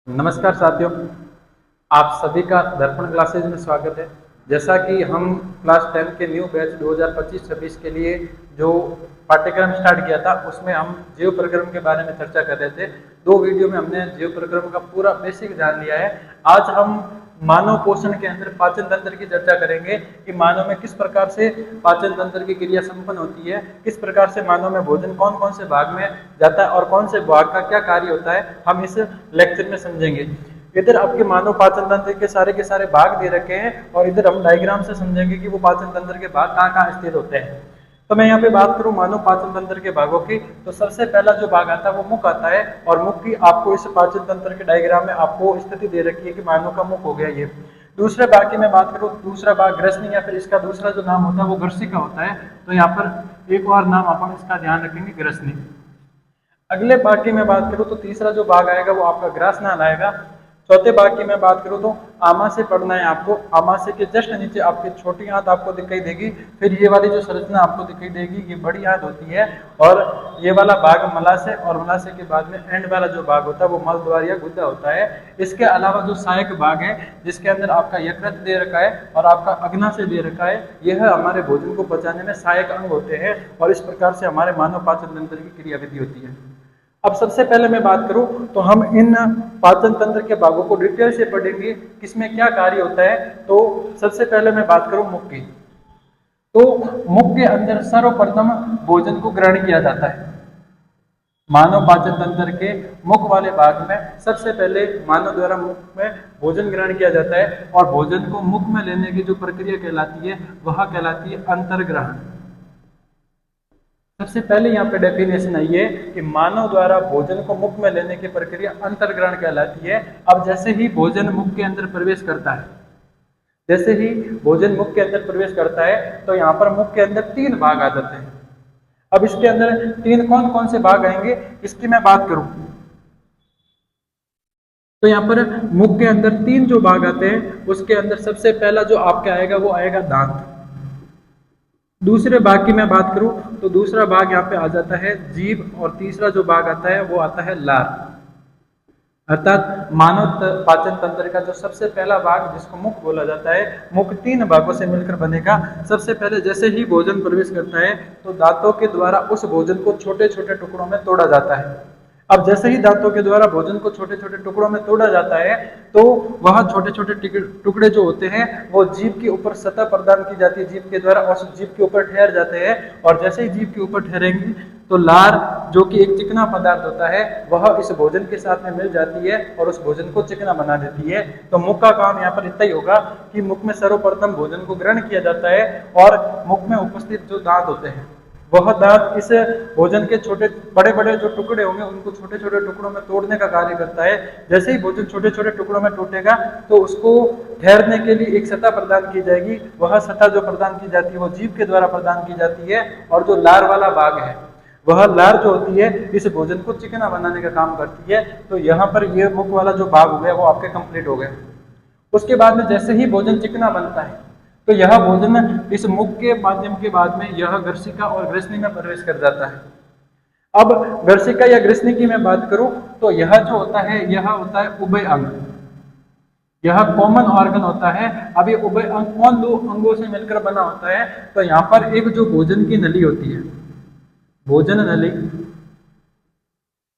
नमस्कार साथियों, आप सभी का दर्पण क्लासेज में स्वागत है। जैसा कि हम क्लास 10 के न्यू बैच 2025-26 के लिए जो पाठ्यक्रम स्टार्ट किया था उसमें हम जीव प्रक्रम के बारे में चर्चा कर रहे थे। 2 वीडियो में हमने जीव प्रक्रम का पूरा बेसिक जान लिया है। आज हम मानव पोषण के अंदर पाचन तंत्र की चर्चा करेंगे कि मानव में किस प्रकार से पाचन तंत्र की क्रिया संपन्न होती है, किस प्रकार से मानव में भोजन कौन कौन से भाग में जाता है और कौन से भाग का क्या कार्य होता है, हम इस लेक्चर में समझेंगे। इधर आपके मानव पाचन तंत्र के सारे भाग दे रखे हैं और इधर हम डायग्राम से समझेंगे कि वो पाचन तंत्र के भाग कहाँ कहाँ स्थित होते हैं। तो मैं यहाँ पे बात करूँ मानव पाचन तंत्र के भागों की, तो सबसे पहला जो भाग आता है वो मुख आता है और मुख की आपको इस पाचन तंत्र के डायग्राम में आपको स्थिति दे रखी है कि मानव का मुख हो गया ये। दूसरे भाग की मैं बात करूँ, दूसरा भाग ग्रसनी या फिर इसका दूसरा जो नाम होता है वो ग्रसिका होता है। तो यहाँ पर एक और नाम अपन इसका ध्यान रखेंगे, ग्रसनी। अगले भाग की मैं बात करूँ तो तीसरा जो भाग आएगा वो आपका ग्रासनाल आएगा। चौथे भाग की मैं बात करूँ तो आमाशय पढ़ना है आपको। आमाशय के जस्ट नीचे आपकी छोटी आंत आपको दिखाई देगी, फिर ये वाली जो संरचना आपको दिखाई देगी ये बड़ी आंत होती है और ये वाला भाग मलाशय, और मलाशय के बाद में एंड वाला जो भाग होता है वो मलद्वार या गुदा होता है। इसके अलावा जो सहायक भाग है जिसके अंदर आपका यकृत दे रखा है और आपका अग्नाशय दे रखा है, यह हमारे भोजन को पचाने में सहायक अंग होते हैं और इस प्रकार से हमारे मानव पाचन तंत्र की क्रियाविधि होती है। अब सबसे पहले मैं बात करूं तो हम इन पाचन तंत्र के भागों को डिटेल से पढ़ेंगे, किसमें क्या कार्य होता है। तो सबसे पहले मैं बात करूं मुख की, तो मुख के अंदर सर्वप्रथम भोजन को ग्रहण किया जाता है। मानव पाचन तंत्र के मुख वाले भाग में सबसे पहले मानव द्वारा मुख में भोजन ग्रहण किया जाता है और भोजन को मुख में लेने की जो प्रक्रिया कहलाती है वह कहलाती है अंतर्ग्रहण। सबसे पहले यहाँ पे डेफिनेशन आई है कि मानव द्वारा भोजन को मुख में लेने की प्रक्रिया अंतर्ग्रहण कहलाती है। अब जैसे ही भोजन मुख के अंदर प्रवेश करता है, जैसे ही भोजन मुख के अंदर प्रवेश करता है तो यहाँ पर मुख के अंदर 3 भाग आ जाते हैं। अब इसके अंदर 3 कौन कौन से भाग आएंगे इसकी मैं बात करूं तो यहाँ पर मुख के अंदर 3 जो भाग आते हैं उसके अंदर सबसे पहला जो आपके आएगा वो आएगा दांत। दूसरे भाग की मैं बात करूं तो दूसरा भाग यहाँ पे आ जाता है जीभ और तीसरा जो भाग आता है वो आता है लार। अर्थात मानव पाचन तंत्र का जो सबसे पहला भाग जिसको मुख बोला जाता है, मुख 3 भागों से मिलकर बनेगा। सबसे पहले जैसे ही भोजन प्रवेश करता है तो दांतों के द्वारा उस भोजन को छोटे छोटे टुकड़ों में तोड़ा जाता है। अब जैसे ही दांतों के द्वारा भोजन को छोटे छोटे टुकड़ों में तोड़ा जाता है तो वह छोटे छोटे टुकड़े जो होते हैं वो जीभ के ऊपर सतह प्रदान की जाती है जीभ के द्वारा, और जीभ के ऊपर ठहर जाते हैं। और जैसे ही जीभ के ऊपर ठहरेंगे तो लार जो कि एक चिकना पदार्थ होता है वह इस भोजन के साथ में मिल जाती है और उस भोजन को चिकना बना देती है। तो मुख का काम यहाँ पर इतना ही होगा कि मुख में सर्वप्रथम भोजन को ग्रहण किया जाता है और मुख में उपस्थित जो दांत होते हैं वह दांत इस भोजन के छोटे बड़े बड़े जो टुकड़े होंगे उनको छोटे छोटे टुकड़ों में तोड़ने का कार्य करता है। जैसे ही भोजन छोटे छोटे टुकड़ों में टूटेगा तो उसको ठहरने के लिए एक सतह प्रदान की जाएगी। वह सतह जो प्रदान की जाती है वो जीभ के द्वारा प्रदान की जाती है और जो लार वाला भाग है वह लार जो होती है इस भोजन को चिकना बनाने का काम करती है। तो यहाँ पर यह मुख वाला जो भाग हो गया वो आपके कंप्लीट हो गया। उसके बाद में जैसे ही भोजन चिकना बनता है तो यह भोजन इस मुख के माध्यम के बाद में यह ग्रसिका और ग्रसनी में प्रवेश कर जाता है। अब ग्रसिका या ग्रसनी की मैं बात करूं तो यह जो होता है यह होता है उभय अंग, यह कॉमन ऑर्गन होता है। अब ये उभय अंग कौन 2 अंगों से मिलकर बना होता है तो यहाँ पर एक जो भोजन की नली होती है, भोजन नली,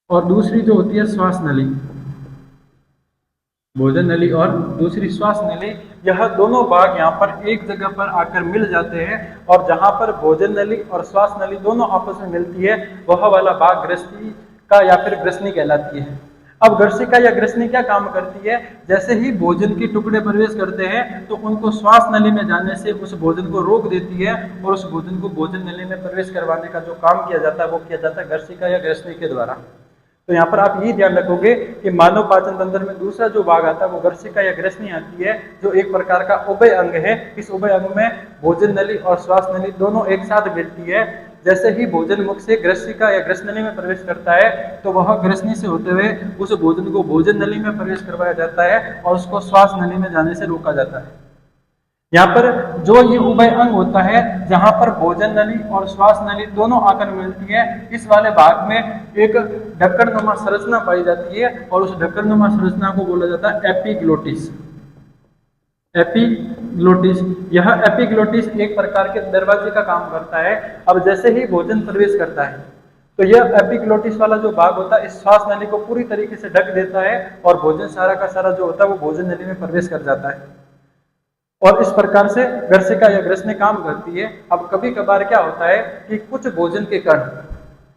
और दूसरी जो होती है श्वास नली, भोजन नली और दूसरी श्वास नली, यह दोनों भाग यहाँ पर एक जगह पर आकर मिल जाते हैं और जहां पर भोजन नली और श्वास नली दोनों आपस में मिलती है वह वाला भाग ग्रसिका या फिर ग्रसनी कहलाती है। अब ग्रसिका या ग्रसनी क्या काम करती है, जैसे ही भोजन के टुकड़े प्रवेश करते हैं तो उनको श्वास नली में जाने से उस भोजन को रोक देती है और उस भोजन को भोजन नली में प्रवेश करवाने का जो काम किया जाता है वो किया जाता है ग्रसिका या ग्रसनी के द्वारा। तो यहाँ पर आप ये ध्यान रखोगे कि मानव पाचन तंत्र में दूसरा जो भाग आता है वो ग्रसिका या ग्रसनी आती है जो एक प्रकार का उभय अंग है। इस उभय अंग में भोजन नली और श्वास नली दोनों एक साथ मिलती है। जैसे ही भोजन मुख से ग्रसिका या ग्रसनली में प्रवेश करता है तो वह ग्रसनी से होते हुए उस भोजन को भोजन नली में प्रवेश करवाया जाता है और उसको श्वास नली में जाने से रोका जाता है। यहाँ पर जो ये उभय अंग होता है, जहां पर भोजन नली और श्वास नली दोनों आकर मिलती है, इस वाले भाग में एक ढक्कननुमा संरचना पाई जाती है और उस ढक्कननुमा संरचना को बोला जाता है एपिग्लोटिस। एपिग्लोटिस, यह एपिग्लोटिस एक प्रकार के दरवाजे का काम करता है। अब जैसे ही भोजन प्रवेश करता है तो यह एपिग्लोटिस वाला जो भाग होता है इस श्वास नली को पूरी तरीके से ढक देता है और भोजन सारा का सारा जो होता है वो भोजन नली में प्रवेश कर जाता है और इस प्रकार से गर्सिका या ग्रसनी काम करती है। अब कभी कभार क्या होता है कि कुछ भोजन के कण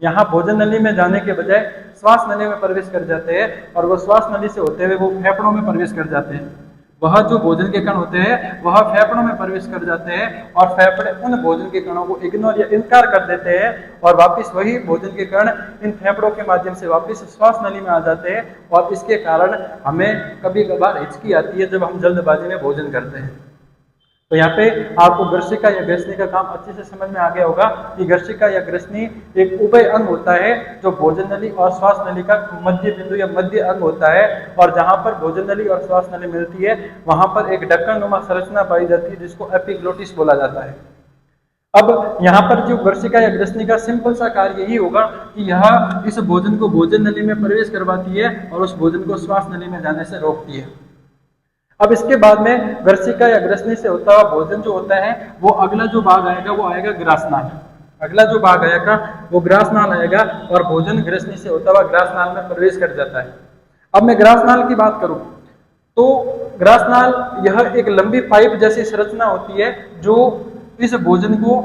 यहाँ भोजन नली में जाने के बजाय श्वास नली में प्रवेश कर जाते हैं और वो श्वास नली से होते हुए वो फेफड़ों में प्रवेश कर जाते हैं। वह जो भोजन के कण होते हैं वह फेफड़ों में प्रवेश कर जाते हैं और फेफड़े उन भोजन के कणों को इग्नोर या इनकार कर देते हैं और वापस वही भोजन के कण इन फेफड़ों के माध्यम से वापस श्वास नली में आ जाते हैं और इसके कारण हमें कभी कभार हिचकी आती है जब हम जल्दबाजी में भोजन करते हैं। तो यहाँ पे आपको गर्सिका या ग्रसनी का काम अच्छे से समझ में आ गया होगा कि गर्सिका या ग्रसनी एक उभय अंग होता है जो भोजन नली और श्वास नली का मध्य बिंदु या मध्य अंग होता है और जहां पर भोजन नली और श्वास नली मिलती है वहां पर एक ढक्कननुमा संरचना पाई जाती है जिसको एपिग्लोटिस बोला जाता है। अब यहाँ पर जो गर्सिका या ग्रसनी का सिंपल सा कार्य यही होगा कि यह इस भोजन को भोजन नली में प्रवेश करवाती है और उस भोजन को श्वास नली में जाने से रोकती है। अब इसके बाद में गर्सिका या ग्रसनी से होता हुआ भोजन जो होता है वो अगला जो भाग आएगा वो आएगा ग्रासनाल। अगला जो भाग आएगा वो ग्रासनाल आएगा और भोजन ग्रसनी से होता हुआ ग्रासनाल में प्रवेश कर जाता है। अब मैं ग्रासनाल की बात करूं तो ग्रासनाल यह एक लंबी पाइप जैसी संरचना होती है जो इस भोजन को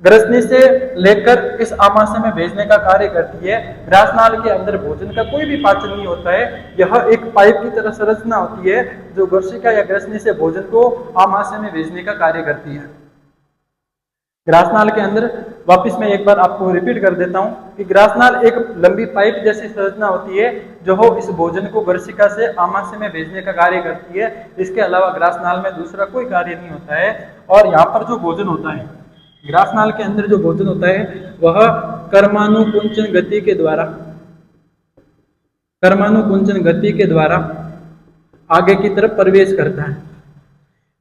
ग्रसनी से लेकर इस आमाशय में भेजने का कार्य करती है। ग्रासनाल के अंदर भोजन का कोई भी पाचन नहीं होता है, यह एक पाइप की तरह संरचना होती है जो गर्सिका या ग्रसनी से भोजन को आमाशय में भेजने का कार्य करती है। ग्रासनाल के अंदर वापस मैं एक बार आपको रिपीट कर देता हूं कि ग्रासनाल एक लंबी पाइप जैसी संरचना होती है जो इस भोजन को गर्सिका से आमाशय में भेजने का कार्य करती है। इसके अलावा ग्रासनाल में दूसरा कोई कार्य नहीं होता है और यहाँ पर जो भोजन होता है ग्रासनाल के अंदर जो भोजन होता है वह कर्मानुकुंचन गति के द्वारा आगे की तरफ प्रवेश करता है।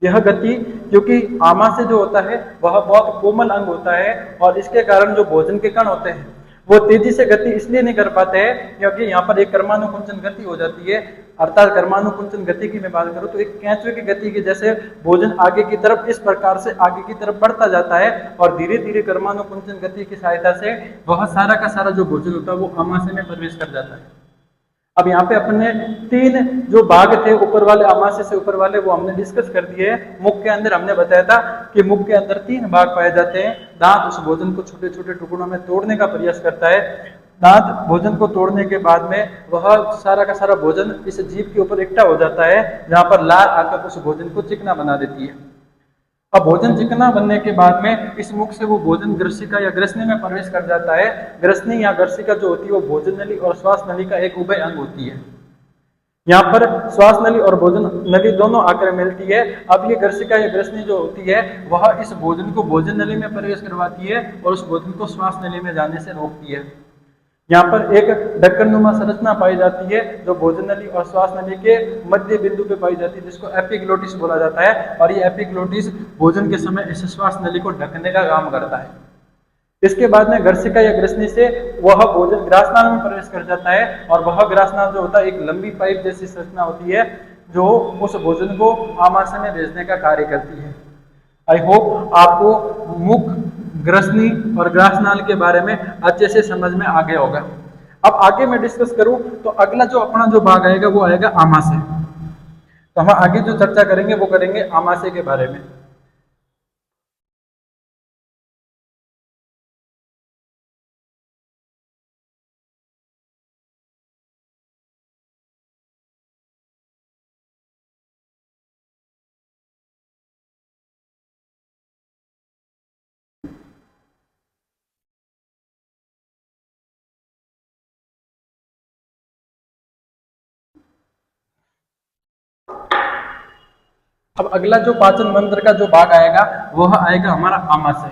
यह गति क्योंकि आमाशय जो होता है वह बहुत कोमल अंग होता है और इसके कारण जो भोजन के कण होते हैं वो तेजी से गति इसलिए नहीं कर पाते हैं क्योंकि यहाँ पर एक कर्मानुकुंचन गति हो जाती है। अर्थात कर्मानुकुंचन गति की मैं बात करूँ तो एक कैंचुए की गति के जैसे भोजन आगे की तरफ इस प्रकार से आगे की तरफ बढ़ता जाता है और धीरे धीरे कर्मानुकुंचन गति की सहायता से वह सारा का सारा जो भोजन होता है वो आमाशय में प्रवेश कर जाता है। अब यहाँ पे अपने तीन जो भाग थे ऊपर वाले आमाशय से ऊपर वाले वो हमने डिस्कस कर दिए। मुख के अंदर हमने बताया था कि मुख के अंदर तीन भाग पाए जाते हैं। दांत उस भोजन को छोटे छोटे टुकड़ों में तोड़ने का प्रयास करता है। दांत भोजन को तोड़ने के बाद में वह सारा का सारा भोजन इस जीभ के ऊपर इकट्ठा हो जाता है जहां पर लार आकर उस भोजन को चिकना बना देती है। अब भोजन चिकना बनने के बाद में इस मुख से वो भोजन ग्रसिका या ग्रसनी में प्रवेश कर जाता है। ग्रसनी या ग्रसिका जो होती है वो भोजन नली और श्वास नली का एक उभय अंग होती है। यहाँ पर श्वास नली और भोजन नली दोनों आकर मिलती है। अब ये ग्रसिका या ग्रसनी जो होती है वह इस भोजन को भोजन नली में प्रवेश करवाती है और उस भोजन को श्वास नली में जाने से रोकती है। यहाँ पर एक ढक्कननुमा संरचना पाई जाती है जो भोजन नली और श्वास नली के मध्य बिंदु पे पाई जाती है जिसको एपिग्लोटिस बोला जाता है और ये एपिग्लोटिस भोजन के समय इस श्वास नली को ढकने का काम करता है। इसके बाद में ग्रसिका या ग्रसनी से वह भोजन ग्रासनाल में प्रवेश कर जाता है और वह ग्रासनाल जो होता है एक लंबी पाइप जैसी संरचना होती है जो उस भोजन को आमाशय में भेजने का कार्य करती है। आई होप आपको मुख, ग्रसनी और ग्रासनाल के बारे में अच्छे से समझ में आ गया होगा। अब आगे मैं डिस्कस करूं तो अगला जो अपना जो भाग आएगा वो आएगा आमाशय। तो हम आगे जो चर्चा करेंगे वो करेंगे आमाशय के बारे में। अब अगला जो पाचन तंत्र का जो भाग आएगा वह आएगा हमारा आमाशय।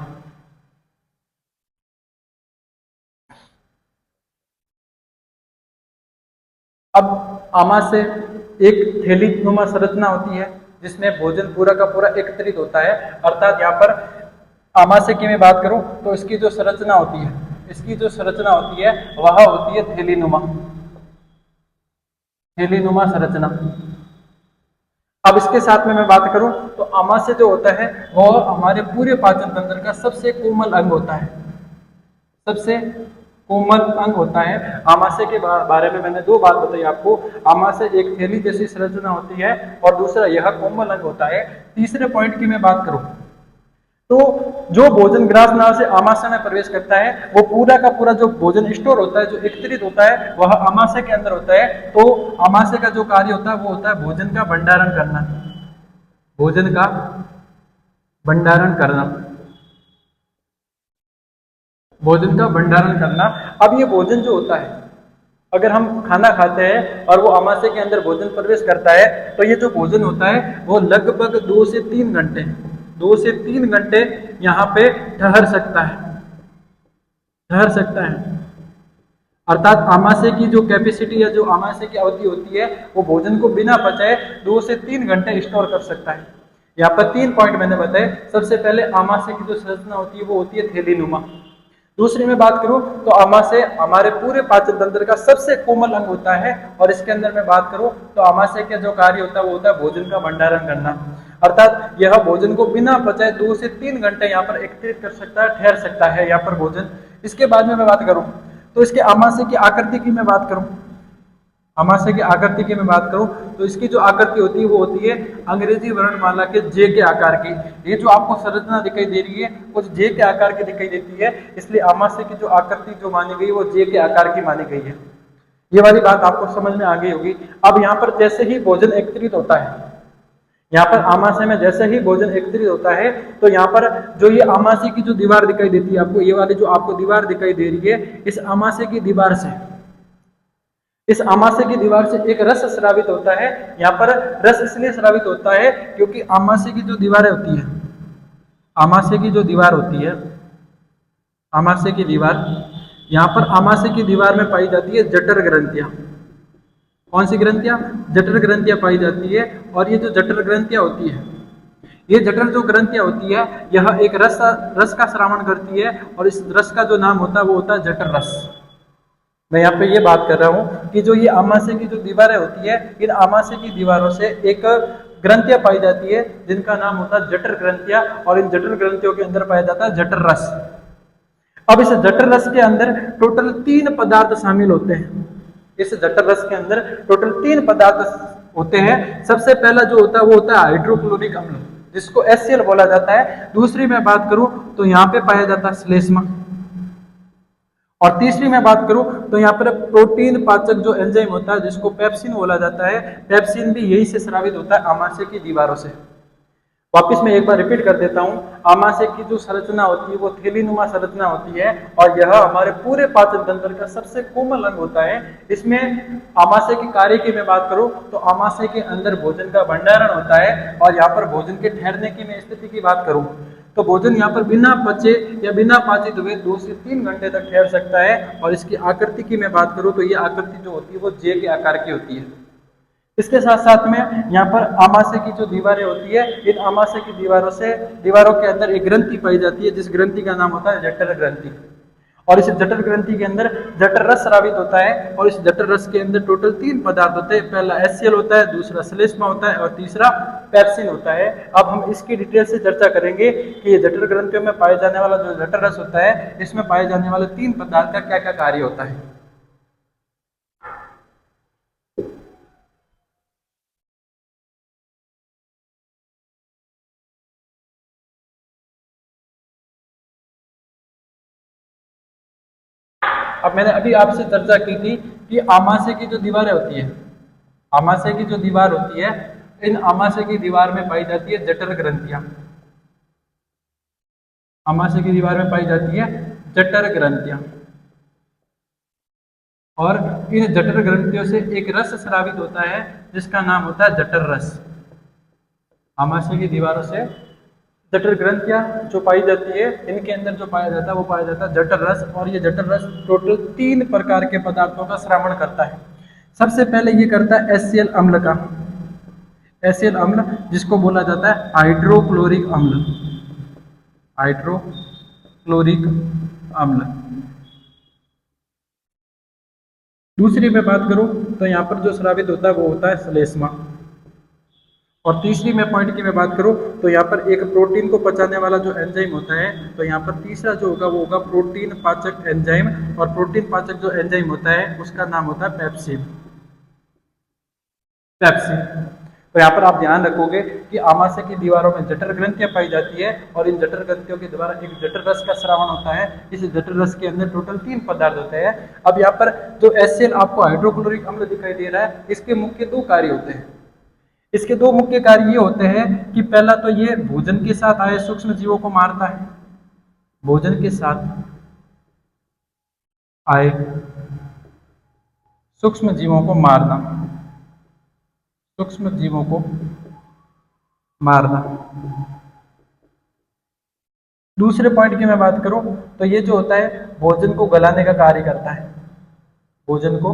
अब आमाशय एक थैली नुमा संरचना होती है जिसमें भोजन पूरा का पूरा एकत्रित होता है। अर्थात यहाँ पर आमाशय की मैं बात करूं तो इसकी जो संरचना होती है, इसकी जो संरचना होती है वह होती है थैलीनुमा, थैलीनुमा संरचना। अब इसके साथ में मैं बात करूं तो आमाशय जो होता है वह हमारे पूरे पाचन तंत्र का सबसे कोमल अंग होता है, सबसे कोमल अंग होता है। आमाशय के बारे में मैंने दो बात बताई आपको, आमाशय एक थैली जैसी संरचना होती है और दूसरा यह कोमल अंग होता है। तीसरे पॉइंट की मैं बात करूं तो जो भोजन ग्रास नाल से आमाशय में प्रवेश करता है वो पूरा का पूरा जो भोजन स्टोर होता है, जो एकत्रित होता है वह आमाशय के अंदर होता है। तो आमाशय का जो कार्य होता है वो होता है भोजन का भंडारण करना, भोजन का भंडारण करना, भोजन का भंडारण करना। अब ये भोजन जो होता है, अगर हम खाना खाते हैं और वो आमाशय के अंदर भोजन प्रवेश करता है तो ये जो भोजन होता है वो लगभग 2 से 3 घंटे, 2 से 3 घंटे यहाँ पे ठहर सकता है, ठहर सकता है। अर्थात आमाशय की जो कैपेसिटी या जो आमाशय की अवधि होती है वो भोजन को बिना पचाए 2 से 3 घंटे स्टोर कर सकता है। यहाँ पर 3 पॉइंट मैंने बताए। सबसे पहले आमाशय की जो संरचना होती है वो होती है थैलीनुमा। दूसरी में बात करूं तो आमाशय हमारे पूरे पाचन तंत्र का सबसे कोमल अंग होता है और इसके अंदर मैं बात करूं तो आमाशय का जो कार्य होता है वो होता है भोजन का भंडारण करना। अर्थात यह भोजन को बिना पचाए 2 से 3 घंटे यहाँ पर एकत्रित कर सकता है, ठहर सकता है यहाँ पर भोजन। इसके बाद में मैं बात करूं तो इसके आमाशय की आकृति की मैं बात करूं, आमाशय की आकृति की मैं बात करूं तो इसकी जो आकृति होती है वो होती है अंग्रेजी वर्णमाला के जे के आकार की। ये जो आपको संरचना दिखाई दे रही है वो जे के आकार की दिखाई देती है, इसलिए आमाशय की जो आकृति जो मानी गई वो जे के आकार की मानी गई है। ये वाली बात आपको समझ में आ गई होगी। अब यहाँ पर जैसे ही भोजन एकत्रित होता है, यहाँ पर आमाशय में जैसे ही भोजन एकत्रित होता है तो यहाँ पर जो ये आमाशय की जो दीवार दिखाई देती है आपको, ये वाली जो आपको दीवार दिखाई दे रही है, इस आमाशय की दीवार से, इस आमाशय की दीवार से एक रस स्रावित होता है। यहाँ पर रस इसलिए स्रावित होता है क्योंकि आमाशय की जो दीवारें होती है, आमाशय की जो दीवार होती है, आमाशय की दीवार, यहाँ पर आमाशय की दीवार में पाई जाती है जठर ग्रंथियां। कौन सी ग्रंथियां? जठर ग्रंथियां पाई जाती है। और ये जो जठर ग्रंथियां होती है, ये जठर जो ग्रंथियां होती है यह एक रस का श्रावण करती है और इस रस का जो नाम होता है वो होता है जठर रस। मैं यहाँ पे ये बात कर रहा हूँ कि जो ये आमाशय की जो दीवारें होती है, इन आमाशय की दीवारों से एक ग्रंथियां पाई जाती है जिनका नाम होता है जठर ग्रंथियां, और इन जठर ग्रंथियों के अंदर पाया जाता है जठर रस। अब इस जठर रस के अंदर टोटल 3 पदार्थ शामिल होते हैं। इस जठर रस के अंदर टोटल 3 पदार्थ होते हैं। सबसे पहला जो होता है वो होता है हाइड्रोक्लोरिक अम्ल, जिसको HCl बोला जाता है। दूसरी में बात करूं तो यहाँ पे पाया जाता है श्लेष्मा, और तीसरी में बात करूं तो यहाँ पर प्रोटीन पाचक जो एंजाइम होता है जिसको पेप्सिन बोला जाता है, पेप्सिन भी यही से स्रावित होता है आमाशय की दीवारों से। वापिस मैं एक बार रिपीट कर देता हूं, आमाशय की जो संरचना होती है वो थैलीनुमा संरचना होती है और यह हमारे पूरे पाचन तंत्र का सबसे कोमल अंग होता है। इसमें आमाशय के कार्य की मैं बात करूं तो आमाशय के अंदर भोजन का भंडारण होता है, और यहाँ पर भोजन के ठहरने की मैं स्थिति की बात करूं तो भोजन यहाँ पर बिना पचे या बिना पाचित हुए 2 से 3 घंटे तक ठहर सकता है। और इसकी आकृति की मैं बात करूं तो ये आकृति जो होती है वो जे के आकार की होती है। इसके साथ साथ में यहाँ पर आमाशय की जो दीवारें होती है, इन आमाशय की दीवारों के अंदर एक ग्रंथि पाई जाती है जिस ग्रंथि का नाम होता है जठर ग्रंथि। और इस जठर ग्रंथि के अंदर जठर रस स्रावित होता है, और इस जठर रस के अंदर टोटल 3 पदार्थ होते हैं। पहला HCl होता है, दूसरा श्लेष्मा होता है और तीसरा पेप्सिन होता है। अब हम इसकी डिटेल से चर्चा करेंगे कि ये जठर ग्रंथियों में पाए जाने वाला जो जठर रस होता है, इसमें पाए जाने वाले 3 पदार्थ का क्या क्या कार्य होता है। अब मैंने अभी आपसे चर्चा की थी कि आमाशय की जो दीवारें होती है, आमाशय की जो दीवार होती है, इन आमाशय की दीवार में पाई जाती है जठर ग्रंथियां। आमाशय की दीवार में पाई जाती है जठर ग्रंथियां, और इन जठर ग्रंथियों से एक रस स्रावित होता है जिसका नाम होता है जठर रस। आमाशय की दीवारों से जठर ग्रंथियां जो पाई जाती है, इनके अंदर जो पाया जाता है वो पाया जाता है जठर रस। और ये जठर रस टोटल 3 प्रकार के पदार्थों का श्रावण करता है। सबसे पहले ये करता है HCl अम्ल का। एसियल अम्ल जिसको बोला जाता है हाइड्रोक्लोरिक अम्ल, हाइड्रोक्लोरिक अम्ल। दूसरी मैं बात करूं तो यहाँ पर जो स्रावित होता है वो होता है श्लेष्मा। और तीसरी मैं पॉइंट की मैं बात करूं तो यहाँ पर एक प्रोटीन को पचाने वाला जो एंजाइम होता है, तो यहाँ पर तीसरा जो होगा वो होगा प्रोटीन पाचक एंजाइम। और प्रोटीन पाचक जो एंजाइम होता है उसका नाम होता है पेप्सिन, पेप्सिन। तो यहाँ पर आप ध्यान रखोगे कि आमाशय की दीवारों में जठर ग्रंथियां पाई जाती है और इन जठर ग्रंथियों के द्वारा एक जठर रस का स्रावण होता है। इस जठर रस के अंदर टोटल 3 पदार्थ होते हैं। अब यहाँ पर जो HCl आपको हाइड्रोक्लोरिक अम्ल दिखाई दे रहा है, इसके मुख्य 2 कार्य होते हैं। इसके 2 मुख्य कार्य ये होते हैं कि पहला तो ये भोजन के साथ आए सूक्ष्म जीवों को मारता है, भोजन के साथ आए सूक्ष्म जीवों को मारना, सूक्ष्म जीवों को मारना। दूसरे पॉइंट की मैं बात करूं तो ये जो होता है भोजन को गलाने का कार्य करता है, भोजन को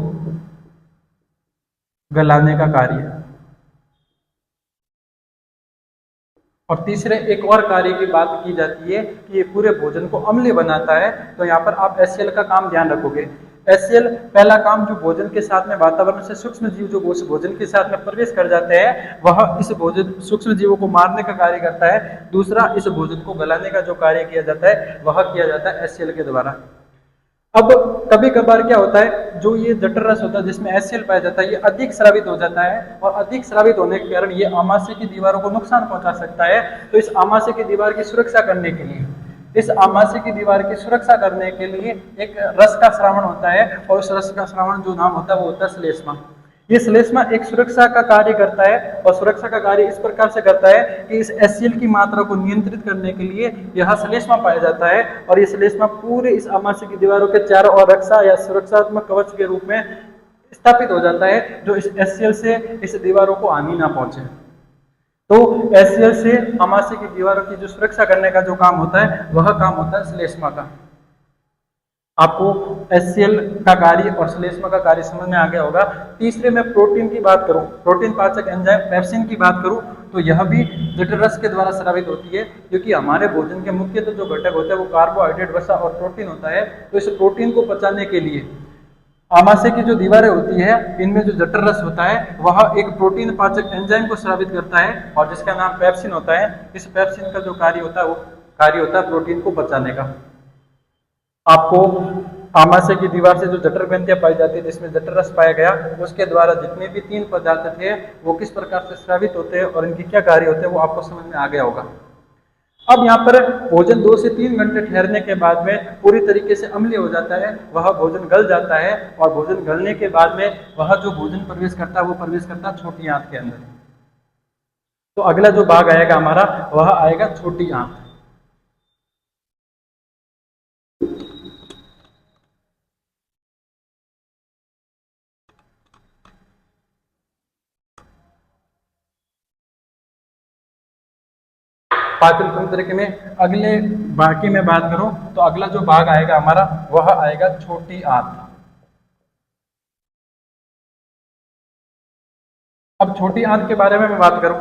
गलाने का कार्य। और तीसरे एक और कार्य की बात की जाती है कि ये पूरे भोजन को अम्लीय बनाता है। तो यहाँ पर आप HCl का काम ध्यान रखोगे। HCl पहला काम जो भोजन के साथ में वातावरण से सूक्ष्म जीव जो भोजन के साथ में प्रवेश कर जाते हैं वह इस भोजन सूक्ष्म जीवों को मारने का कार्य करता है। दूसरा इस भोजन को गलाने का जो कार्य किया जाता है वह किया जाता है HCl के द्वारा। अब कभी कभार क्या होता है, जो ये जठर रस होता है जिसमें HCl पाया जाता है ये अधिक स्रावित हो जाता है और अधिक स्रावित होने के कारण ये आमाशय की दीवारों को नुकसान पहुंचा सकता है। तो इस आमाशय की दीवार की सुरक्षा करने के लिए, इस आमाशय की दीवार की सुरक्षा करने के लिए एक रस का स्रावण होता है और उस रस का स्रावण जो नाम होता है वो होता है श्लेष्मा। ये श्लेष्मा एक सुरक्षा का कार्य करता है और सुरक्षा का कार्य इस प्रकार से करता है कि इस HCl की मात्रा को नियंत्रित करने के लिए यह श्लेष्मा पाया जाता है और ये श्लेष्मा पूरे इस आमाशय की दीवारों के चारों ओर रक्षा या सुरक्षात्मक कवच के रूप में स्थापित हो जाता है, जो इस HCl से इस दीवारों को हानि ना पहुंचे। तो HCl से आमाशय की दीवारों की जो सुरक्षा करने का जो काम होता है वह काम होता है श्लेष्मा का। आपको HCl का कार्य और श्लेष्मा का कार्य समझ में आ गया होगा। तीसरे में प्रोटीन की बात करूं, प्रोटीन पाचक एंजाइम पेप्सिन की बात करूं तो यह भी जठर रस के द्वारा स्रावित होती है, क्योंकि हमारे भोजन के मुख्य तो जो घटक होता है वो कार्बोहाइड्रेट, वसा और प्रोटीन होता है। तो इस प्रोटीन को पचाने के लिए आमाशय की जो दीवारें होती है इनमें जो जठर रस होता है वह एक प्रोटीन पाचक एंजाइम को स्रावित करता है और जिसका नाम पेप्सिन होता है। इस पेप्सिन का जो कार्य होता है वो कार्य होता है प्रोटीन को पचाने का। आपको आमाशय की दीवार से जो जठर ग्रंथियां पाई जाती है जिसमें जठर रस पाया गया उसके द्वारा जितने भी 3 पदार्थ थे वो किस प्रकार से स्रावित होते हैं और इनके क्या कार्य होते हैं वो आपको समझ में आ गया होगा। अब यहाँ पर भोजन 2 से 3 घंटे ठहरने के बाद में पूरी तरीके से अम्लीय हो जाता है, वह भोजन गल जाता है और भोजन गलने के बाद में वह जो भोजन प्रवेश करता है वो प्रवेश करता है छोटी आंत के अंदर। तो अगला जो भाग आएगा हमारा वह आएगा छोटी आंत। पाचन तंत्र के में अगले भाग की मैं बात करूं तो अगला जो भाग आएगा हमारा वह आएगा छोटी आंत। अब छोटी आंत के बारे में मैं बात करूं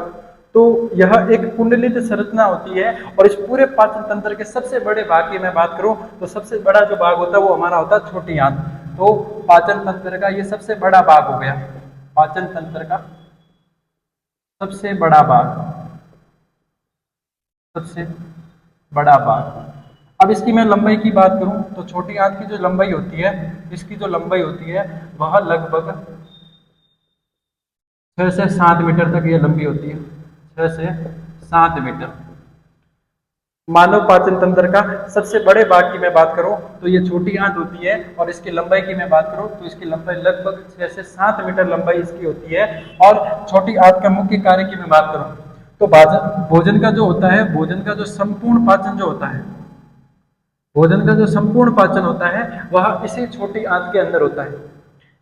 तो यह एक कुंडलित संरचना होती है और इस पूरे पाचन तंत्र के सबसे बड़े भाग की मैं बात करूं तो सबसे बड़ा जो भाग होता है वो हमारा होता है छोटी आंत। तो पाचन तंत्र का ये सबसे बड़ा भाग हो गया, पाचन तंत्र का सबसे बड़ा भाग, सबसे बड़ा भाग। अब इसकी मैं लंबाई की बात करूं तो छोटी आंत की जो लंबाई होती है, इसकी जो लंबाई होती है वह लगभग 6 से 7 मीटर तक ये लंबी होती है, 6 से 7 मीटर। मानव पाचन तंत्र का सबसे बड़े भाग की मैं बात करूं तो ये छोटी आंत होती है और इसकी लंबाई की मैं बात करूं तो इसकी लंबाई लगभग 6 से 7 मीटर लंबाई इसकी होती है। और छोटी आंत का मुख्य कार्य की मैं बात करूं तो भोजन का जो होता है, भोजन का जो संपूर्ण पाचन जो होता है, भोजन का जो संपूर्ण पाचन होता है वह इसी छोटी आंत के अंदर होता है।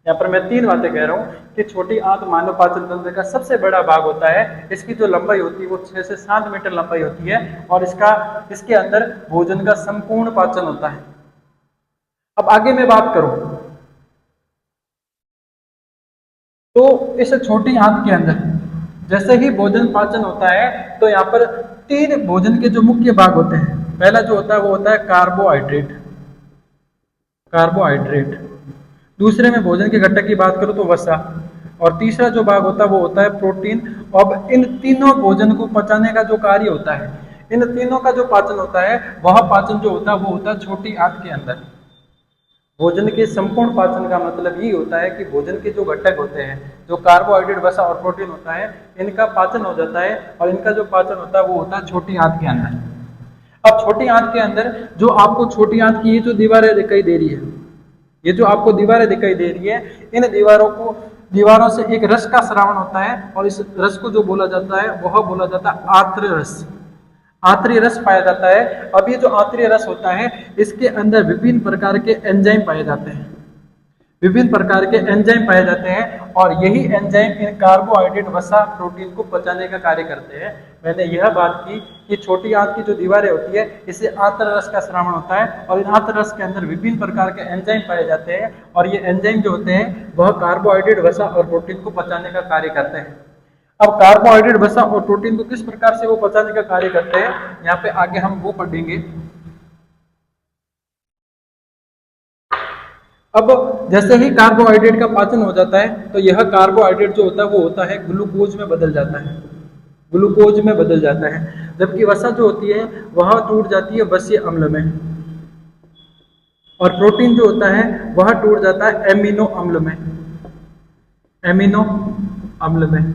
यहाँ पर मैं 3 बातें कह रहा हूँ कि छोटी आंत मानव पाचन तंत्र का सबसे बड़ा भाग होता है। इसकी जो लंबाई होती है वो 6 से 7 मीटर लंबाई होती है और इसके अंदर भोजन का संपूर्ण पाचन होता है। अब आगे मैं बात करूं तो इस छोटी आंत के अंदर जैसे ही भोजन पाचन होता है तो यहाँ पर तीन भोजन के जो मुख्य भाग होते हैं। पहला जो होता है वो होता है कार्बोहाइड्रेट, कार्बोहाइड्रेट। दूसरे में भोजन के घटक की बात करूं तो वसा, और तीसरा जो भाग होता है वो होता है प्रोटीन। अब इन तीनों भोजन को पचाने का जो कार्य होता है, इन तीनों का जो पाचन होता है वह पाचन जो होता है वो होता है छोटी आंत के अंदर। भोजन के संपूर्ण पाचन का मतलब ये होता है कि भोजन के जो घटक होते हैं, जो कार्बोहाइड्रेट, वसा और प्रोटीन होता है, इनका पाचन हो जाता है और इनका जो पाचन होता है वो होता है छोटी आंत के अंदर। अब छोटी आंत के अंदर जो आपको छोटी आंत की ये जो दीवारें दिखाई दे रही है, ये जो आपको दीवारें दिखाई दे रही है, इन दीवारों से एक रस का स्रावन होता है और इस रस को जो बोला जाता है वह बोला जाता है आंत्र रस। आंतरीय रस पाया जाता है। अब ये जो आंतरीय रस होता है इसके अंदर विभिन्न प्रकार के एंजाइम पाए जाते हैं, विभिन्न प्रकार के एंजाइम पाए जाते हैं और यही एंजाइम इन कार्बोहाइड्रेट, वसा, प्रोटीन को पचाने का कार्य करते हैं। मैंने यह बात की कि छोटी आंत की जो दीवारें होती है इसे आंतर रस का श्रावण होता है और इन आंतर रस के अंदर विभिन्न प्रकार के एंजाइम पाए जाते हैं और ये एंजाइम जो होते हैं वह कार्बोहाइड्रेट, वसा और प्रोटीन को पचाने का कार्य करते हैं। अब कार्बोहाइड्रेट, वसा और प्रोटीन को किस प्रकार से वो पचाने का कार्य करते हैं, यहाँ पे आगे हम वो पढ़ेंगे। अब जैसे ही कार्बोहाइड्रेट का पाचन हो जाता है तो यह कार्बोहाइड्रेट जो होता है वो होता है ग्लूकोज में बदल जाता है, ग्लूकोज में बदल जाता है। जबकि वसा जो होती है वह टूट जाती है वसीय अम्ल में और प्रोटीन जो होता है वह टूट जाता है एमिनो अम्ल में, एमिनो अम्ल में।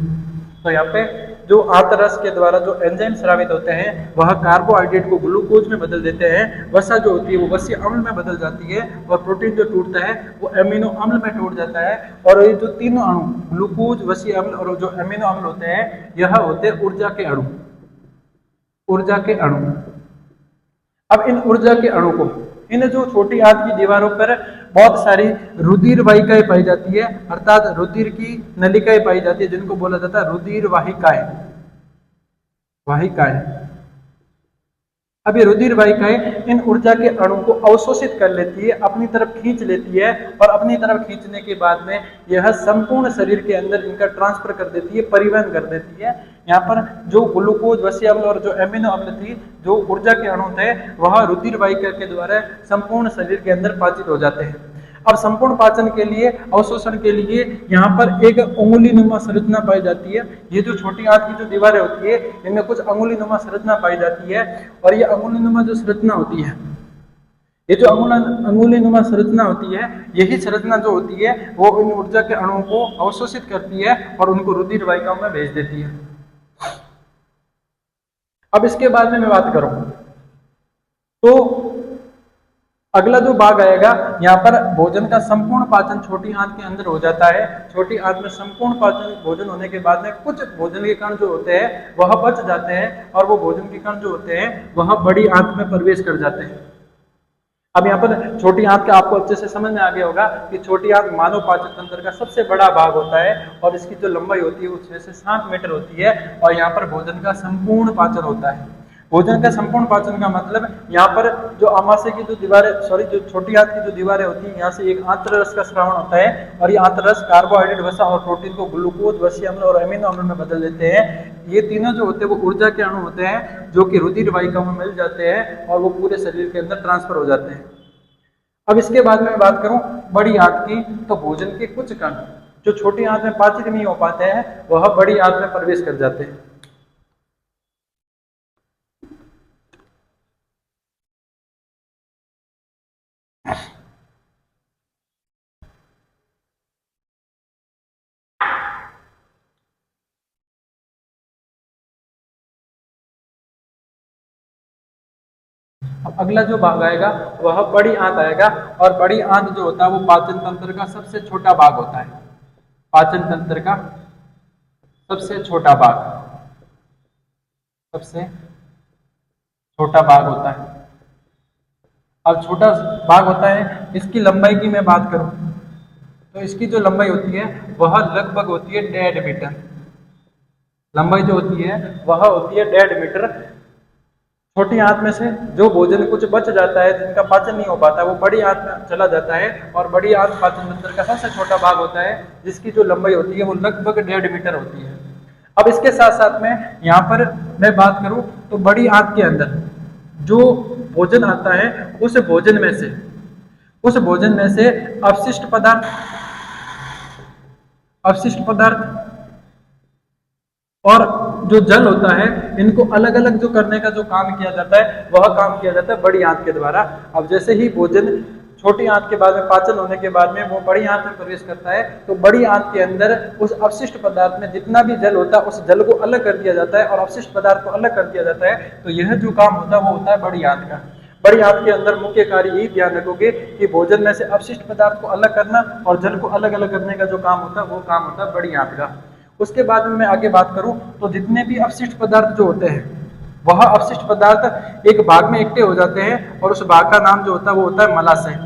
तो यहाँ पे जो आंतररस के द्वारा जो एंजाइम स्रावित होते हैं वह कार्बोहाइड्रेट को ग्लूकोज में बदल देते हैं, वसा जो होती है वो वसीय अम्ल में बदल जाती है और प्रोटीन जो टूटता है वो एमिनो अम्ल में टूट जाता है। और ये जो तीनों अणु, ग्लूकोज, वसीय अम्ल और जो एमिनो अम्ल होते हैं, यह होते हैं ऊर्जा के अणु, ऊर्जा के अणु। अब इन ऊर्जा के अणु को, इन जो छोटी आंत की दीवारों पर बहुत सारी रुधिर वाहिकाएं पाई जाती है, अर्थात रुधिर की नलिकाएं पाई जाती है जिनको बोला जाता है रुधिर वाहिकाएं, वाहिकाएं। अब ये रुधिर वाहिकाएं इन ऊर्जा के अणु को अवशोषित कर लेती है, अपनी तरफ खींच लेती है और अपनी तरफ खींचने के बाद में यह संपूर्ण शरीर के अंदर इनका ट्रांसफर कर देती है, परिवहन कर देती है। यहाँ पर जो ग्लूकोज, वसीय अम्ल और जो एमिनो अम्ल थी, जो ऊर्जा के अणु थे, वह रुधिर वाहिका के द्वारा संपूर्ण शरीर के अंदर पाचित हो जाते हैं। अब संपूर्ण पाचन के लिए, अवशोषण के लिए यहाँ पर एक अंगुलीनुमा संरचना पाई जाती है। ये जो छोटी आंत की जो दीवारें होती है इनमें कुछ अंगुलीनुमा संरचना पाई जाती है और ये अंगुलीनुमा जो संरचना होती है, ये जो अंगुलीनुमा संरचना होती है, यही संरचना जो होती है वो इन ऊर्जा के अणुओं को अवशोषित करती है और उनको रुधिर वाहिकाओं में भेज देती है। अब इसके बाद में मैं बात करूं तो अगला जो भाग आएगा, यहाँ पर भोजन का संपूर्ण पाचन छोटी आंत के अंदर हो जाता है। छोटी आंत में संपूर्ण पाचन भोजन होने के बाद में कुछ भोजन के कण जो होते हैं वह बच जाते हैं और वो भोजन के कण जो होते हैं वह बड़ी आंत में प्रवेश कर जाते हैं। अब यहाँ पर छोटी आंत का आपको अच्छे से समझ में आ गया होगा कि छोटी आंत मानव पाचन तंत्र का सबसे बड़ा भाग होता है और इसकी जो लंबाई होती है वो 6 से 7 मीटर होती है और यहाँ पर भोजन का संपूर्ण पाचन होता है। भोजन का संपूर्ण पाचन का मतलब यहाँ पर जो आमाशय की जो दीवारें, जो छोटी आंत की जो दीवारें होती है, यहाँ से एक आंतररस का स्रावन होता है और ये आंतररस कार्बोहाइड्रेट, वसा और प्रोटीन को ग्लूकोज, वसीय अम्ल और एमिनो अम्ल में बदल देते हैं। ये तीनों जो होते हैं वो ऊर्जा के अणु होते हैं जो कि रुधिर वाहिका में मिल जाते हैं और वो पूरे शरीर के अंदर ट्रांसफर हो जाते हैं। अब इसके बाद में बात करूं बड़ी आंत की, तो भोजन के कुछ कण जो छोटी आंत में पाचित नहीं हो पाते हैं वह बड़ी आंत में प्रवेश कर जाते हैं। अब अगला जो भाग आएगा वह बड़ी आंत आएगा और बड़ी आंत जो होता है वो पाचन तंत्र का सबसे छोटा भाग होता है। पाचन तंत्र का सबसे छोटा भाग, सबसे छोटा भाग होता है। अब छोटा भाग होता है, इसकी लंबाई की मैं बात करूं तो इसकी जो लंबाई होती है वह लगभग होती है 1.5 मीटर। लंबाई जो होती है वह होती है 1.5 मीटर। छोटी आंत में से जो भोजन कुछ बच जाता है, जिनका पाचन नहीं हो पाता, वो बड़ी आंत में चला जाता है और बड़ी आंत पाचन तंत्र का सबसे छोटा भाग होता है जिसकी जो लंबाई होती है वो लगभग 1.5 मीटर होती है। अब इसके साथ साथ में यहाँ पर मैं बात करूं तो बड़ी आंत के अंदर जो भोजन आता है उस भोजन में से अपशिष्ट पदार्थ और जो जल होता है, इनको अलग अलग जो करने का जो काम किया जाता है वह काम किया जाता है बड़ी आंत के द्वारा। अब जैसे ही भोजन छोटी आंत के बाद में पाचन होने के बाद में वो बड़ी आंत में प्रवेश करता है, तो बड़ी आंत के अंदर उस अपशिष्ट पदार्थ में जितना भी जल होता है उस जल को अलग कर दिया जाता है और अपशिष्ट पदार्थ को अलग कर दिया जाता है। तो यह जो काम होता है वो होता है बड़ी आंत का। बड़ी आंत के अंदर मुख्य कार्य यही ध्यान रखोगे कि भोजन में से अपशिष्ट पदार्थ को अलग करना और जल को अलग अलग करने का जो काम होता है वो काम होता है बड़ी आंत का। उसके बाद में मैं आगे बात करूं तो जितने भी अपशिष्ट पदार्थ जो होते हैं वह अपशिष्ट पदार्थ एक भाग में इकट्ठे हो जाते हैं और उस भाग का नाम जो होता है वो होता है मलाशय।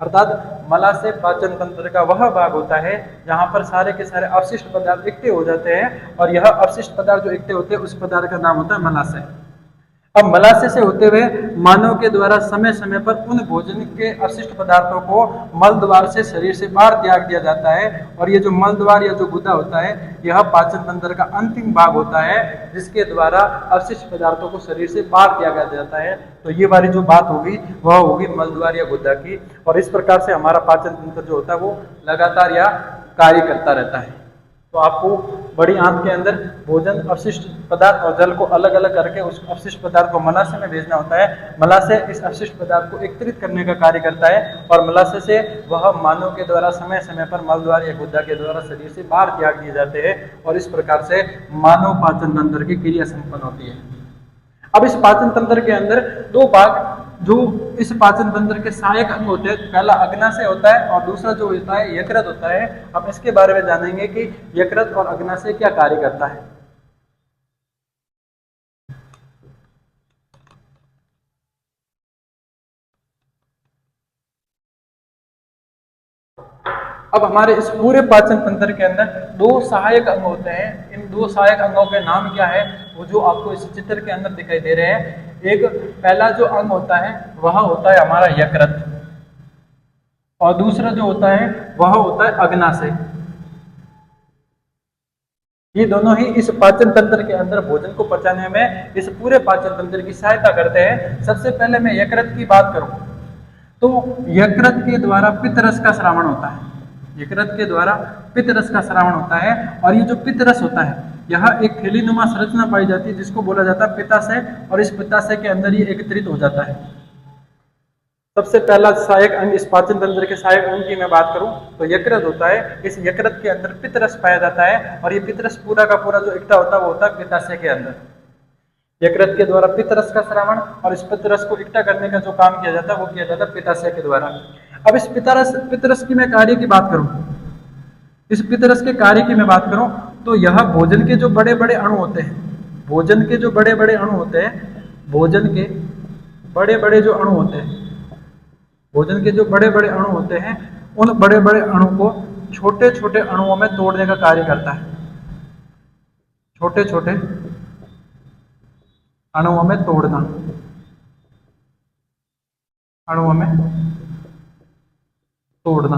अर्थात मलाशय पाचन तंत्र का वह भाग होता है जहां पर सारे के सारे अपशिष्ट पदार्थ इकट्ठे हो जाते हैं और यह अपशिष्ट पदार्थ जो इकट्ठे होते हैं उस पदार्थ का नाम होता है मलाशय। अब मलाशय से होते हुए मानव के द्वारा समय समय पर उन भोजन के अपशिष्ट पदार्थों को मल द्वार से शरीर से बाहर त्याग दिया जाता है और ये जो मल द्वार या जो गुदा होता है यह पाचन तंत्र का अंतिम भाग होता है जिसके द्वारा अपशिष्ट पदार्थों को शरीर से बाहर त्यागा जाता है। तो ये वाली जो बात होगी वह होगी मल द्वार या गुदा की। और इस प्रकार से हमारा पाचन तंत्र जो होता है वो लगातार या कार्य करता रहता है। तो आपको बड़ी आंत के अंदर भोजन अपशिष्ट पदार्थ और जल को अलग अलग करके उस अपशिष्ट पदार्थ को मलाशय में भेजना होता है। मलाशय इस अपशिष्ट पदार्थ को एकत्रित करने का कार्य करता है और मलाशय से वह मानव के द्वारा समय समय पर मलद्वार या गुदा के द्वारा शरीर से बाहर त्याग दिए जाते हैं और इस प्रकार से मानव पाचन तंत्र की क्रिया संपन्न होती है। अब इस पाचन तंत्र के अंदर दो भाग जो इस पाचन तंत्र के सहायक अंग होते हैं, पहला अग्नाशय होता है और दूसरा जो होता है यकृत होता है। अब इसके बारे में जानेंगे कि यकृत और अग्नाशय क्या कार्य करता है। अब हमारे इस पूरे पाचन तंत्र के अंदर दो सहायक अंग होते हैं। इन दो सहायक अंगों के नाम क्या है वो जो आपको इस चित्र के अंदर दिखाई दे रहे हैं। एक पहला जो अंग होता है वह होता है हमारा यकृत और दूसरा जो होता है वह होता है अग्नाशय। ये दोनों ही इस पाचन तंत्र के अंदर भोजन को पचाने में इस पूरे पाचन तंत्र की सहायता करते हैं। सबसे पहले मैं यकृत की बात करूं तो यकृत के द्वारा पित्तरस का स्रावण होता है। यकृत के द्वारा पित्तरस का स्रावण होता है और ये जो पित्तरस होता है यह एक थैलीनुमा संरचना पाई जाती है जिसको बोला जाता है पित्ताशय और इस पित्ताशय के अंदर ये एकत्रित हो जाता है। सबसे पहला सहायक अंग इस पाचन तंत्र के सहायक अंग की मैं बात करूं तो यकृत होता है। इस यकृत के अंदर पित्तरस पाया जाता है और ये पित्तरस पूरा का पूरा जो इकट्ठा होता है वो होता है पित्ताशय के अंदर। यकृत के द्वारा पित्तरस का स्रावण और इस पित्तरस को इकट्ठा करने का जो काम किया जाता है वो किया जाता है पित्ताशय के द्वारा। अब इस पित्तरस की मैं कार्य की बात करूं, इस पित्तरस के कार्य की मैं बात करूं तो यह भोजन के जो बड़े बड़े अणु होते हैं, भोजन के जो बड़े बड़े अणु होते हैं, भोजन के बड़े बड़े जो अणु होते हैं, भोजन के जो बड़े बड़े अणु होते हैं उन बड़े बड़े अणु को छोटे छोटे अणुओं में तोड़ने का कार्य करता है। छोटे छोटे अणुओं में तोड़ना, अणुओं में तोड़ना।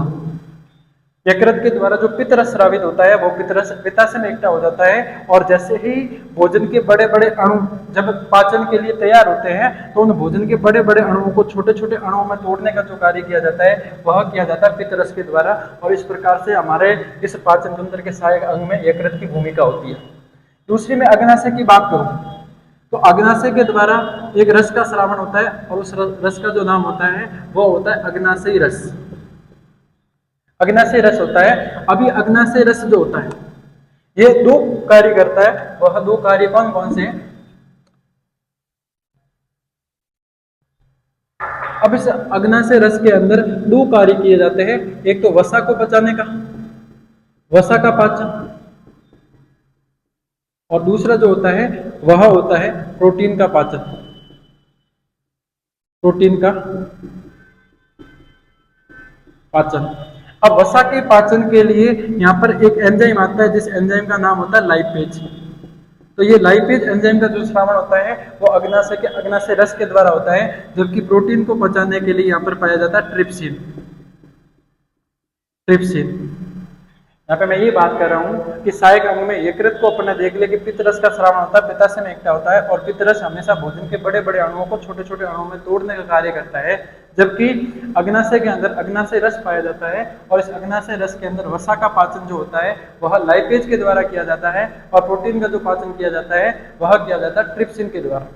यकृत के द्वारा जो पित्तरस स्रावित होता है वो पित्तरस पित्ताशय में इकट्ठा हो जाता है और जैसे ही भोजन के बड़े बड़े अणु जब पाचन के लिए तैयार होते हैं तो उन भोजन के बड़े बड़े अणुओं को छोटे छोटे अणुओं में तोड़ने का जो कार्य किया जाता है वह किया जाता है पित्तरस के द्वारा। और इस प्रकार से हमारे इस पाचन तंत्र के सहायक अंग में यकृत की भूमिका होती है। दूसरी में अग्नाशय की बात करूं तो अग्नाशय के द्वारा एक रस का स्रावण होता है और उस रस का जो नाम होता है वो होता है अग्नाशयी रस। अग्नाशय रस होता है। अभी अग्नाशय रस जो होता है ये दो कार्य करता है। वह दो कार्य कौन कौन से हैं? अब इस अग्नाशय रस के अंदर दो कार्य किए जाते हैं। एक तो वसा को पचाने का, वसा का पाचन, और दूसरा जो होता है वह होता है प्रोटीन का पाचन, प्रोटीन का पाचन। अब वसा के पाचन के लिए यहाँ पर एक एंजाइम आता है जिस एंजाइम का नाम होता है लाइपेज। तो ये लाइपेज एंजाइम का जो स्रावण होता है वो अग्नाशय रस के द्वारा होता है, जबकि प्रोटीन को पचाने के लिए यहाँ पर पाया जाता है ट्रिप्सिन। ट्रिप्सिन यहाँ पे मैं ये बात कर रहा हूँ कि सहायक अंग में यकृत को अपन ने देख लिया कि पित्तरस का स्राव होता है, पित्ताशय में एकता होता है, और पित्तरस हमेशा भोजन के बड़े बड़े अणुओं को छोटे छोटे अणुओं में तोड़ने का कार्य करता है, जबकि अग्नाशय के अंदर अग्नाशय रस पाया जाता है, और इस अग्नाशय रस के अंदर वसा का पाचन जो होता है वह लाइपेज के द्वारा किया जाता है, और प्रोटीन का जो पाचन किया जाता है वह किया जाता है ट्रिप्सिन के द्वारा।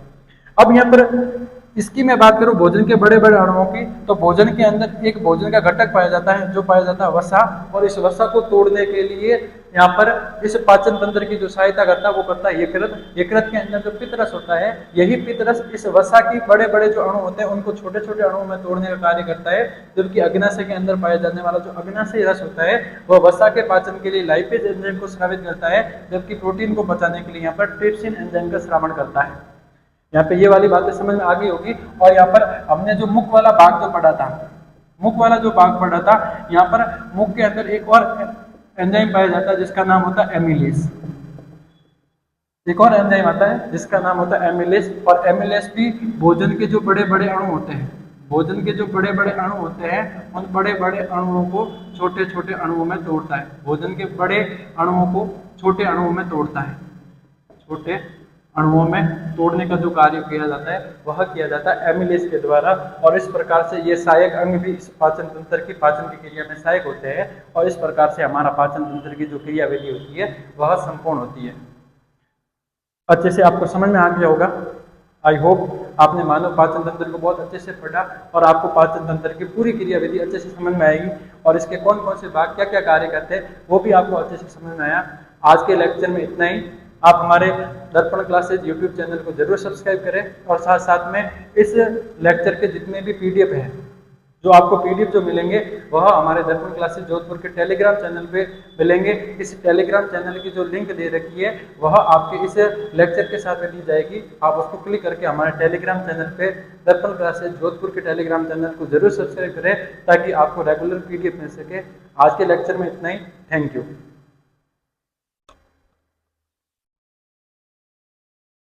अब यहाँ पर इसकी मैं बात करूं भोजन के बड़े बड़े अणुओं की, तो भोजन के अंदर एक भोजन का घटक पाया जाता है जो पाया जाता है वसा, और इस वसा को तोड़ने के लिए यहाँ पर इस पाचन तंत्र की जो सहायता करता है वो करता है यकृत। यकृत के अंदर जो पित्तरस होता है, यही पित्तरस इस वसा की बड़े बड़े जो अणु होते हैं उनको छोटे छोटे अणुओं में तोड़ने का कार्य करता है, जबकि अग्नाशय के अंदर पाया जाने वाला जो अग्नाशय रस होता है वह वसा के पाचन के लिए लाइपेज एंजाइम को स्रावित करता है, जबकि प्रोटीन को बचाने के लिए यहाँ पर ट्रिप्सिन एंजाइम का श्रावण करता है। यहाँ पे ये वाली बातें समझ में आ गई होगी। और यहाँ पर हमने जो मुख वाला भाग जो पढ़ा था, मुख वाला जो भाग पढ़ा था, यहाँ पर मुख के अंदर एक और एंजाइम पाया जाता है जिसका नाम होता है एमिलेस। एक और एंजाइम आता है जिसका नाम होता है एमिलेस, और एमिलेस भी भोजन के जो बड़े बड़े अणु होते हैं, भोजन के जो बड़े बड़े अणु होते हैं उन बड़े बड़े अणुओं को छोटे छोटे अणुओं में तोड़ता है, भोजन के बड़े अणुओं को छोटे अणुओं में तोड़ता है, छोटे अणुओं में तोड़ने का जो कार्य किया जाता है वह किया जाता है एमिलेस के द्वारा। और इस प्रकार से ये सहायक अंग भी इस पाचन तंत्र की पाचन की क्रिया में सहायक होते हैं, और इस प्रकार से हमारा पाचन तंत्र की जो क्रियाविधि होती है वह संपूर्ण होती है। अच्छे से आपको समझ में आ गया होगा। आई होप आपने मानव पाचन तंत्र को बहुत अच्छे से पढ़ा और आपको पाचन तंत्र की पूरी क्रियाविधि अच्छे से समझ में आएगी, और इसके कौन कौन से भाग क्या क्या कार्य करते हैं वो भी आपको अच्छे से समझ में आया। आज के लेक्चर में इतना ही। आप हमारे दर्पण क्लासेज यूट्यूब चैनल को जरूर सब्सक्राइब करें, और साथ साथ में इस लेक्चर के जितने भी पीडीएफ हैं, जो आपको पीडीएफ जो मिलेंगे वह हमारे दर्पण क्लासेज जोधपुर के टेलीग्राम चैनल पे मिलेंगे। इस टेलीग्राम चैनल की जो लिंक दे रखी है वह आपके इस लेक्चर के साथ में दी जाएगी। आप उसको क्लिक करके हमारे टेलीग्राम चैनल पे दर्पण क्लासेज जोधपुर के टेलीग्राम चैनल को जरूर सब्सक्राइब करें, ताकि आपको रेगुलर पीडीएफ मिल सके। आज के लेक्चर में इतना ही। Thank you.